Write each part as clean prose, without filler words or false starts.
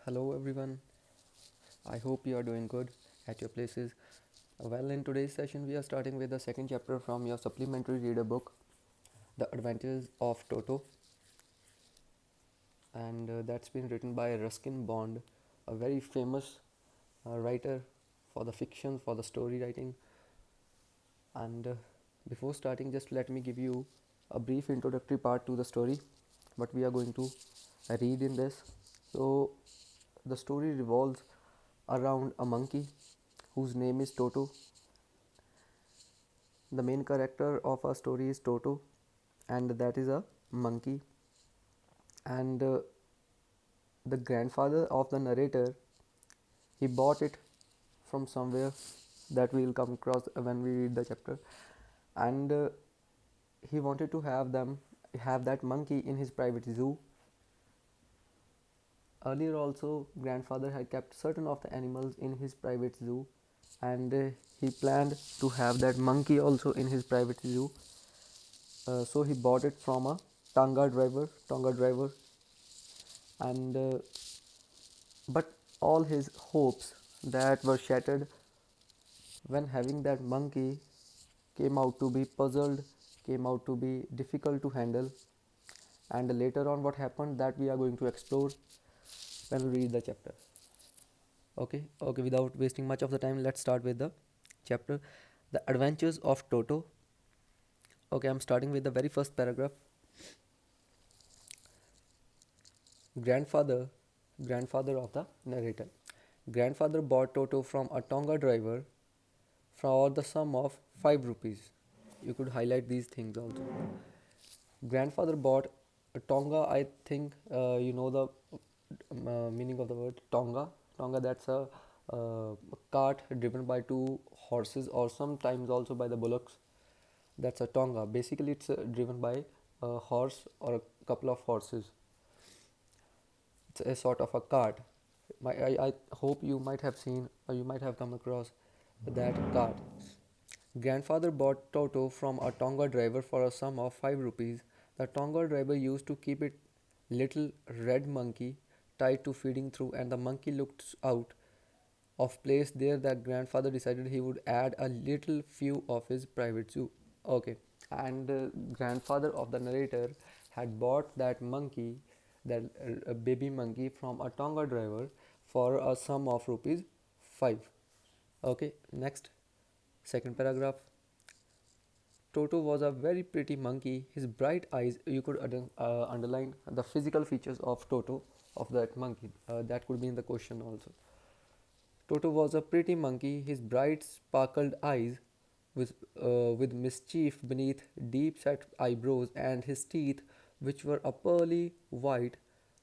Hello everyone. I hope you are doing good at your places. Well, in today's session, we are starting with the second chapter from your supplementary reader book, The Adventures of Toto, and that's been written by Ruskin Bond, a very famous writer for the fiction, for the story writing. And before starting, just let me give you a brief introductory part to the story, what we are going to read in this. So, the story revolves around a monkey whose name is Toto. The main character of our story is Toto, and that is a monkey. And the grandfather of the narrator, he bought it from somewhere that we will come across when we read the chapter. And he wanted to have that monkey in his private zoo. Earlier also, grandfather had kept certain of the animals in his private zoo, and he planned to have that monkey also in his private zoo. So he bought it from a Tonga driver, and but all his hopes that were shattered when having that monkey came out to be puzzled, came out to be difficult to handle. And later on, what happened that we are going to explore when we read the chapter. Okay, without wasting much of the time, let's start with the chapter, The Adventures of Toto. Okay, I'm starting with the very first paragraph. Grandfather, grandfather of the narrator. Grandfather bought Toto from a Tonga driver for the sum of 5 rupees. You could highlight these things also. Grandfather bought a Tonga, I think you know the meaning of the word Tonga. Tonga, that's a cart driven by two horses or sometimes also by the bullocks. That's a Tonga. Basically, it's driven by a horse or a couple of horses. It's a sort of a cart. I hope you might have seen or you might have come across that cart. Grandfather bought Toto from a Tonga driver for a sum of 5 rupees. The Tonga driver used to keep it little red monkey tied to feeding through, and the monkey looked out of place there that grandfather decided he would add a little few of his private zoo. Okay, and grandfather of the narrator had bought that monkey, that baby monkey from a Tonga driver for a sum of rupees 5. Okay, next, second paragraph. Toto was a very pretty monkey. His bright eyes, you could underline the physical features of Toto, of that monkey. That could be in the question also. Toto was a pretty monkey. His bright, sparkled eyes, with mischief beneath deep set eyebrows, and his teeth, which were a pearly white,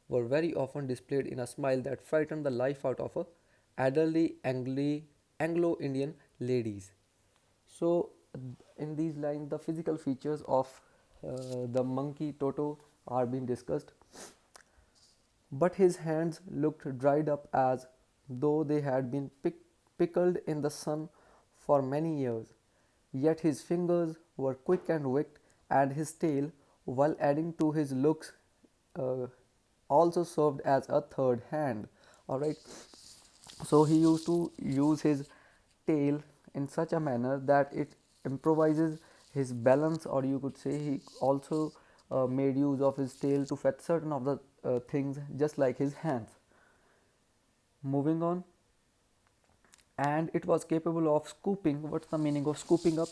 were very often displayed in a smile that frightened the life out of a elderly Anglo-Indian ladies. So, in these lines, the physical features of the monkey Toto are being discussed. But his hands looked dried up as though they had been pickled in the sun for many years. Yet his fingers were quick and wicked, and his tail, while adding to his looks, uh, also served as a third hand. Alright, so he used to use his tail in such a manner that it improvises his balance, or you could say he also made use of his tail to fetch certain of the things just like his hands. Moving on, and it was capable of scooping. What's the meaning of scooping up?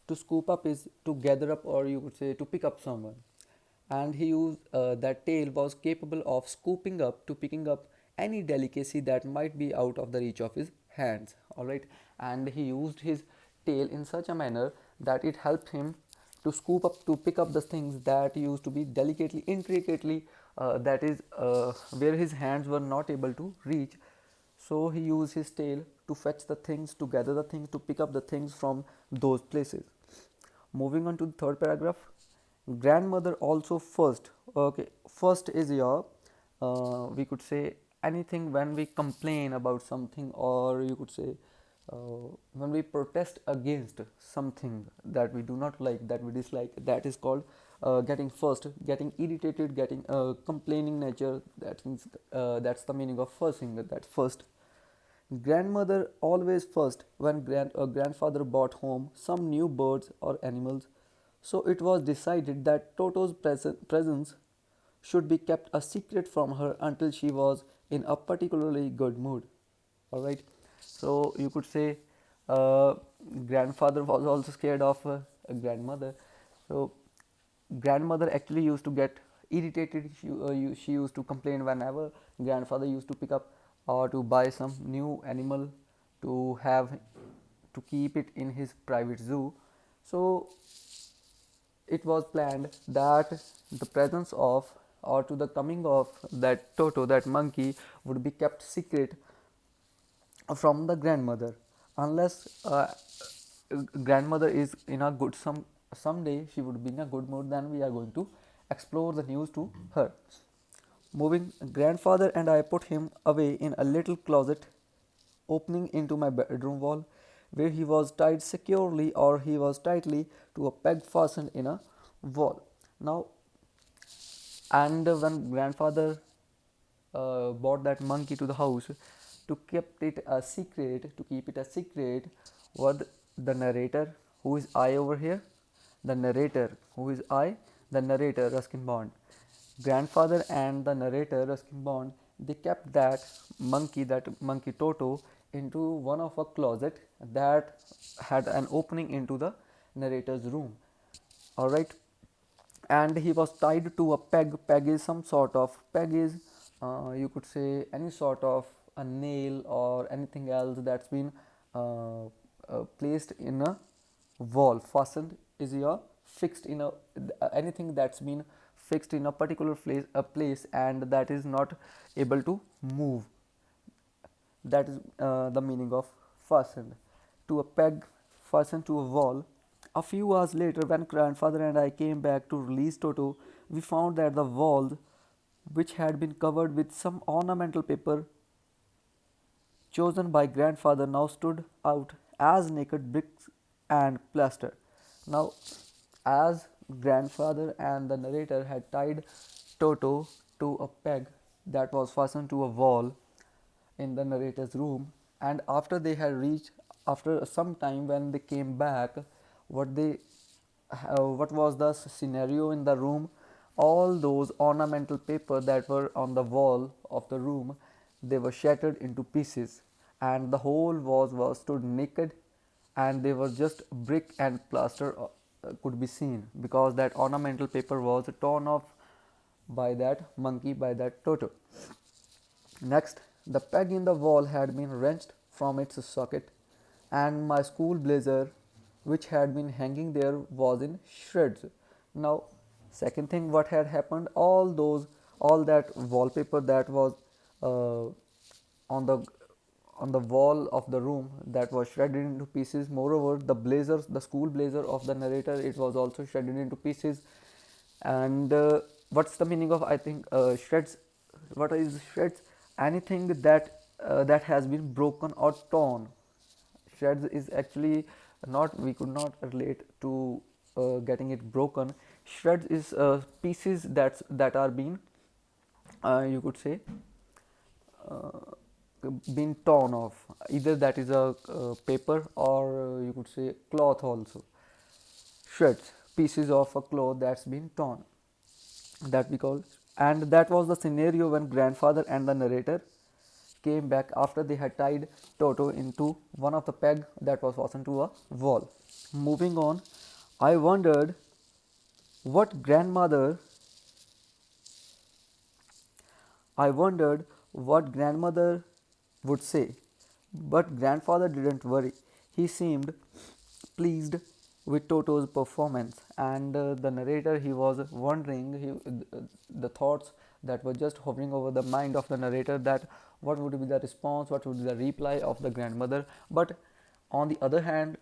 To scoop up is to gather up, or you could say to pick up someone. And he used that tail was capable of scooping up, to picking up any delicacy that might be out of the reach of his hands. All right, and he used his tail in such a manner that it helped him to scoop up, to pick up the things that used to be delicately, intricately, that is where his hands were not able to reach. So he used his tail to fetch the things, to gather the things, to pick up the things from those places. Moving on to the third paragraph. Grandmother also first. Okay, first is your, we could say anything when we complain about something, or you could say when we protest against something that we do not like, that we dislike, that is called getting first, getting irritated, getting complaining nature. That's the meaning of fussing. That first. Grandmother always first when grandfather brought home some new birds or animals. So it was decided that Toto's presence should be kept a secret from her until she was in a particularly good mood. All right. So you could say uh, grandfather was also scared of a grandmother. So grandmother actually used to get irritated. She used to complain whenever grandfather used to pick up or to buy some new animal to have to keep it in his private zoo. So it was planned that the presence of or to the coming of that Toto, that monkey, would be kept secret from the grandmother unless grandmother is in a good someday she would be in a good mood, then we are going to explore the news to her. Moving, grandfather and I put him away in a little closet opening into my bedroom wall, where he was tied securely or he was tightly to a peg fastened in a wall. Now, and when grandfather brought that monkey to the house to keep it a secret, what the narrator, who is I over here, the narrator, who is I, the narrator Ruskin Bond, grandfather and the narrator Ruskin Bond, they kept that monkey Toto, into one of a closet that had an opening into the narrator's room. All right, and he was tied to a peg is some sort of peg is you could say any sort of a nail or anything else that's been placed in a wall. Fastened is your fixed in anything that's been fixed in a particular place and that is not able to move. That is the meaning of fastened to a peg, fastened to a wall. A few hours later, when grandfather and I came back to release Toto, we found that the walls, which had been covered with some ornamental paper chosen by grandfather, now stood out as naked bricks and plaster. Now, as grandfather and the narrator had tied Toto to a peg that was fastened to a wall in the narrator's room, and after some time when they came back, what they what was the scenario in the room, all those ornamental paper that were on the wall of the room, they were shattered into pieces and the whole walls was stood naked, and they were just brick and plaster could be seen because that ornamental paper was torn off by that monkey, by that Toto. Next, the peg in the wall had been wrenched from its socket, and my school blazer, which had been hanging there, was in shreds. Now, second thing, what had happened? All that wallpaper that was uh, on the on the wall of the room, that was shredded into pieces. Moreover, the school blazer of the narrator, it was also shredded into pieces. And what's the meaning of, I think, shreds? What is shreds? Anything that has been broken or torn. Shreds is actually not, we could not relate to getting it broken. Shreds is pieces that are being you could say been torn off. Either that is a paper or you could say cloth also. Shreds, pieces of a cloth that's been torn, that we call. And that was the scenario when grandfather and the narrator came back after they had tied Toto into one of the peg that was fastened to a wall. Moving on, I wondered what grandmother I wondered what grandmother would say, but grandfather didn't worry. He seemed pleased with Toto's performance, and the narrator, he was wondering, the thoughts that were just hovering over the mind of the narrator, that what would be the response, what would be the reply of the grandmother. But on the other hand,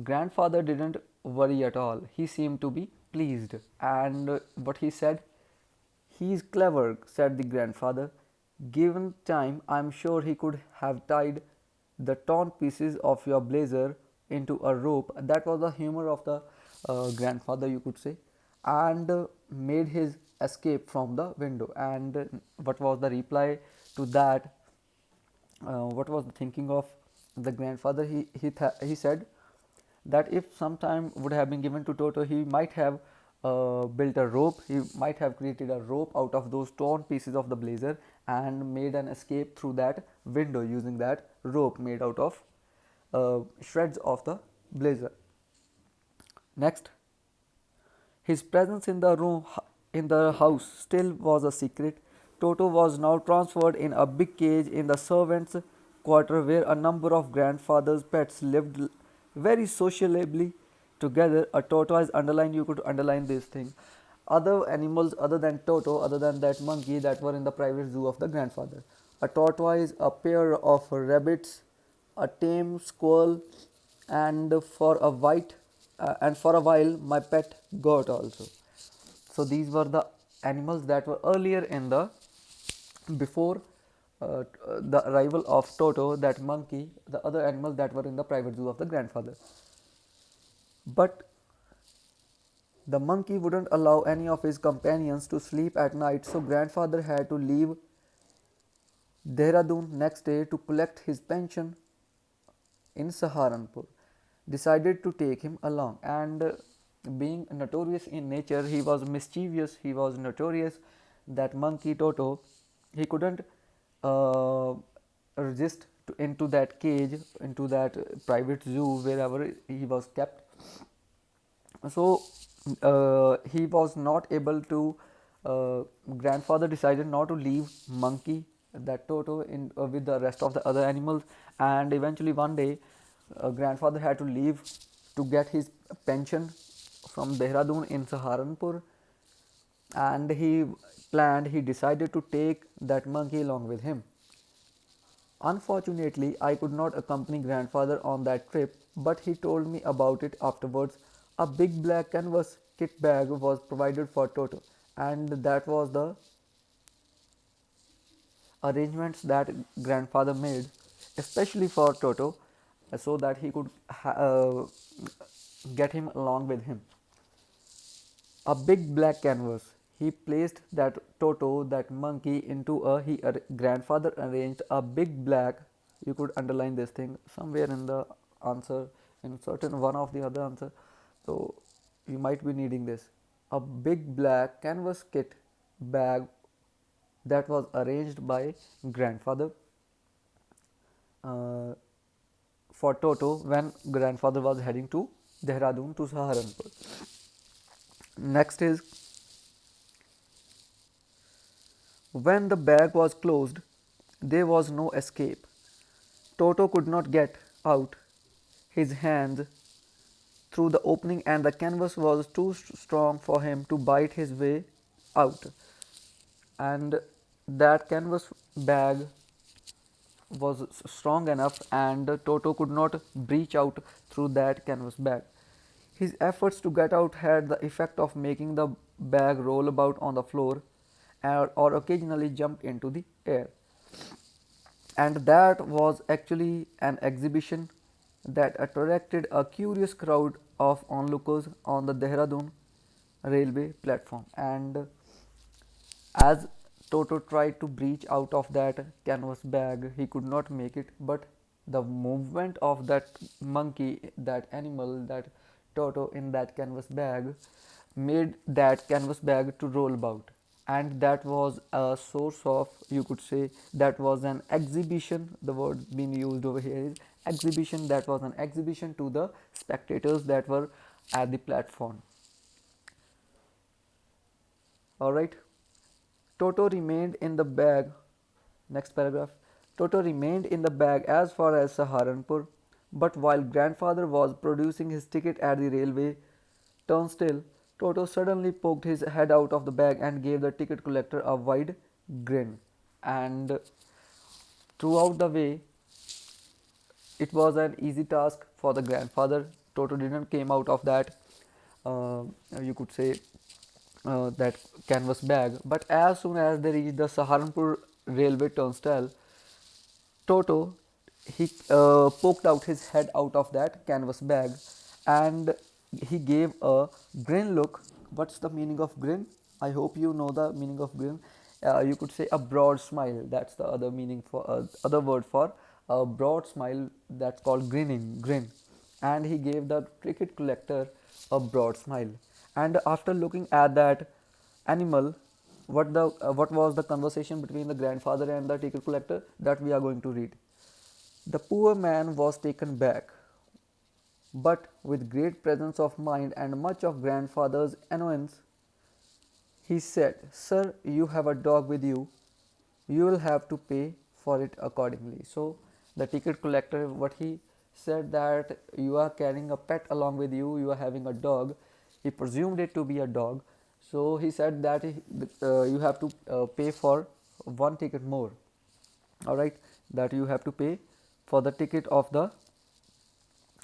grandfather didn't worry at all. He seemed to be pleased, and what he said, "He's clever," said the grandfather. "Given time, I'm sure he could have tied the torn pieces of your blazer into a rope." That was the humor of the grandfather, you could say. and made his escape from the window. And what was the reply to that? What was the thinking of the grandfather? He said that if some time would have been given to Toto, he might have built a rope. He might have created a rope out of those torn pieces of the blazer and made an escape through that window using that rope made out of shreds of the blazer. Next, his presence in the room in the house still was a secret. Toto was now transferred in a big cage in the servants' quarter where a number of grandfather's pets lived very sociably together. A tortoise, underline, you could underline this thing. Other animals other than Toto, other than that monkey that were in the private zoo of the grandfather. A tortoise, a pair of rabbits, a tame squirrel, and for a while my pet goat also. So these were the animals that were earlier in the before the arrival of Toto, that monkey, the other animals that were in the private zoo of the grandfather. But the monkey wouldn't allow any of his companions to sleep at night, so grandfather had to leave Dehradun next day to collect his pension in Saharanpur. Decided to take him along, and being notorious in nature, he was mischievous, he was notorious. That monkey Toto, he couldn't uh, resist into that cage, into that private zoo wherever he was kept. So he was not able to. Grandfather decided not to leave monkey, that Toto, in with the rest of the other animals, and eventually one day, grandfather had to leave to get his pension from Dehradun in Saharanpur, and he decided to take that monkey along with him. Unfortunately, I could not accompany grandfather on that trip, but he told me about it afterwards. A big black canvas kit bag was provided for Toto, and that was the arrangements that grandfather made, especially for Toto, so that he could get him along with him. A big black canvas. He placed that Toto, that monkey, into a grandfather arranged a big black. You could underline this thing somewhere in the answer, in certain one of the other answer. So you might be needing this. A big black canvas kit bag that was arranged by grandfather uh, for Toto when grandfather was heading to Dehradun to Saharanpur. Next is, when the bag was closed, there was no escape. Toto could not get out his hands through the opening, and the canvas was too strong for him to bite his way out. And that canvas bag was strong enough, and Toto could not breach out through that canvas bag. His efforts to get out had the effect of making the bag roll about on the floor, or occasionally jump into the air. And that was actually an exhibition that attracted a curious crowd of onlookers on the Dehradun railway platform. And as Toto tried to breach out of that canvas bag, he could not make it, but the movement of that monkey, that animal, that Toto in that canvas bag, made that canvas bag to roll about. And that was a source of, you could say, that was an exhibition. The word being used over here is exhibition. That was an exhibition to the spectators that were at the platform. All right. Toto remained in the bag. Next paragraph. Toto remained in the bag as far as Saharanpur, but while grandfather was producing his ticket at the railway turnstile, Toto suddenly poked his head out of the bag and gave the ticket collector a wide grin. And throughout the way, it was an easy task for the grandfather. Toto didn't came out of that, uh, you could say, that canvas bag. But as soon as they reached the Saharanpur railway turnstile, Toto, he poked out his head out of that canvas bag, and he gave a grin look What's the meaning of grin? I hope you know the meaning of grin. You could say a broad smile. That's the other meaning for other word for a broad smile. That's called grinning, grin. And he gave the ticket collector a broad smile. And after looking at that animal, what was the conversation between the grandfather and the ticket collector, that we are going to read. The poor man was taken back, but with great presence of mind and much of grandfather's annoyance, he said, "Sir, you have a dog with you. You will have to pay for it accordingly." So, the ticket collector, what he said, that you are carrying a pet along with you, you are having a dog. He presumed it to be a dog. So, he said that you have to pay for one ticket more. Alright, that you have to pay for the ticket of the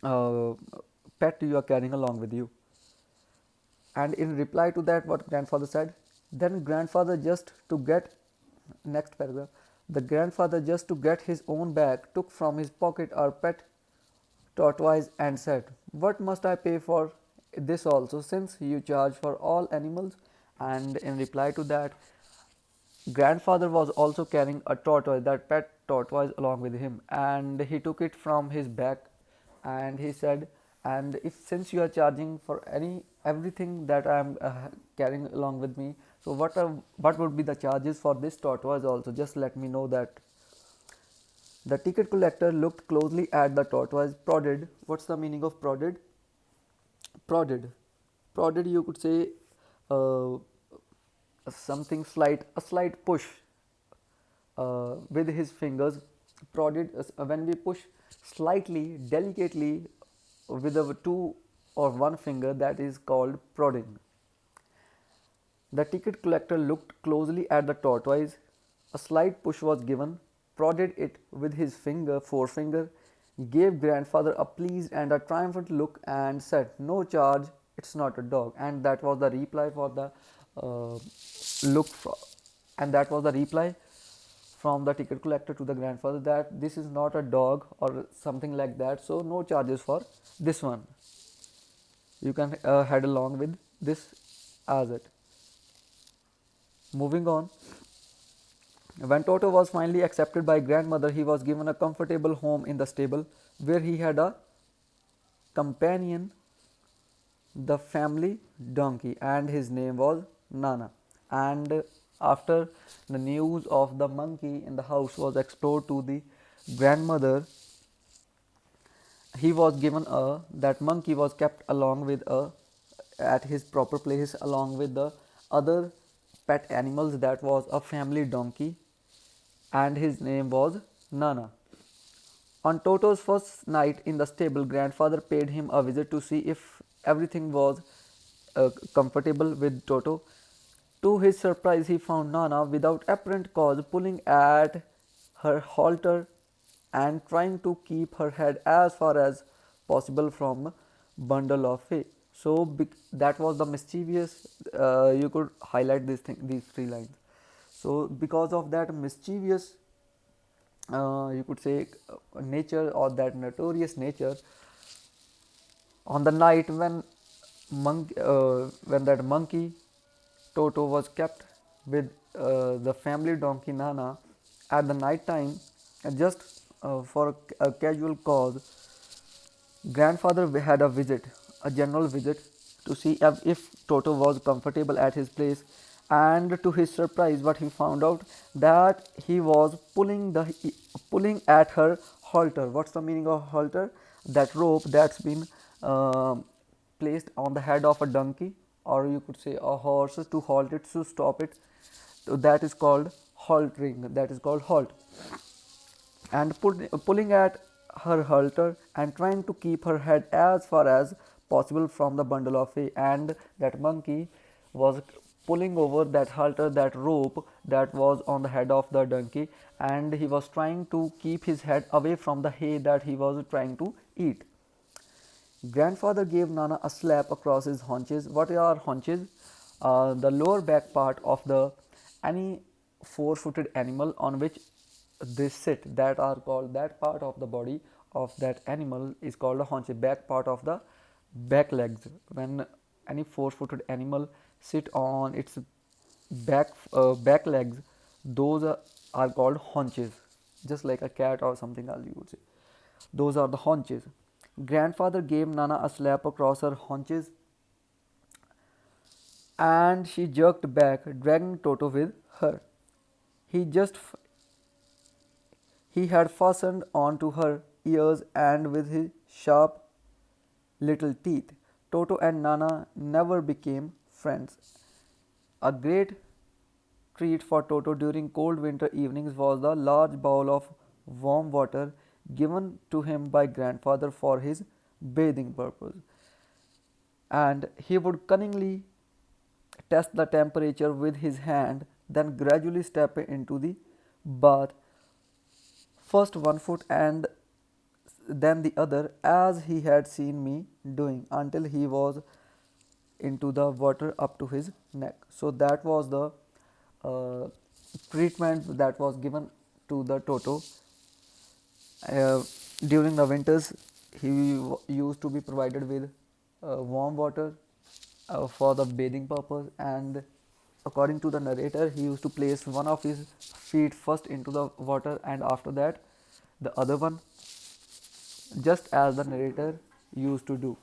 uh, pet you are carrying along with you. And in reply to that, what grandfather said, then grandfather just to get, next paragraph, the grandfather just to get his own bag took from his pocket our pet tortoise and said, what must I pay for this also, since you charge for all animals? And in reply to that, grandfather was also carrying a tortoise, that pet tortoise, along with him, and he took it from his bag, and he said, and if since you are charging for everything that I am carrying along with me, so what would be the charges for this tortoise also, just let me know that. The ticket collector looked closely at the tortoise, prodded. What's the meaning of prodded? Prodded, you could say uh, something slight, a slight push with his fingers. Prodded, when we push slightly, delicately with a two or one finger, that is called prodding. The ticket collector looked closely at the tortoise. A slight push was given, prodded it with his forefinger, gave grandfather a pleased and a triumphant look, and said, "No charge, it's not a dog." And that was the reply for the uh, look, and that was the reply from the ticket collector to the grandfather, that this is not a dog or something like that, so no charges for this one. You can head along with this as it. Moving on, when Toto was finally accepted by grandmother, he was given a comfortable home in the stable where he had a companion, the family donkey, and his name was Nana. And after the news of the monkey in the house was explored to the grandmother, he was given a, that monkey was kept along with a, at his proper place along with the other pet animals, that was a family donkey, and his name was Nana. On Toto's first night in the stable, grandfather paid him a visit to see if everything was comfortable with Toto. To his surprise, he found Nana without apparent cause pulling at her halter and trying to keep her head as far as possible from a bundle of hay. So that was the mischievous. You could highlight these three lines. So because of that mischievous, you could say nature, or that notorious nature, on the night when that monkey Toto was kept with the family donkey Nana at the night time, just for a casual cause, grandfather had a visit, a general visit, to see if Toto was comfortable at his place, and to his surprise, what he found out, that he was pulling at her halter. What's the meaning of halter? That rope that's been uh, placed on the head of a donkey, or you could say a horse, to halt it, to stop it. So that is called haltering. That is called halt. And pulling at her halter and trying to keep her head as far as possible from the bundle of hay. And that monkey was pulling over that halter, that rope that was on the head of the donkey, and he was trying to keep his head away from the hay that he was trying to eat. Grandfather gave Nana a slap across his haunches. What are haunches? The lower back part of the any four-footed animal on which they sit, that are called, that part of the body of that animal is called a haunch, back part of the back legs. When any four-footed animal sit on its back legs. Those are called haunches, just like a cat or something else you would say. Those are the haunches. Grandfather gave Nana a slap across her haunches and she jerked back, dragging Toto with her. He just he had fastened onto her ears and with his sharp little teeth. Toto and Nana never became friends. A great treat for Toto during cold winter evenings was the large bowl of warm water given to him by grandfather for his bathing purpose. And he would cunningly test the temperature with his hand, then gradually step into the bath, first one foot and then the other, as he had seen me doing, until he was into the water up to his neck. So that was the uh, treatment that was given to the Toto. Uh, During the winters, he used to be provided with warm water for the bathing purpose, and according to the narrator, he used to place one of his feet first into the water and after that the other one, just as the narrator used to do.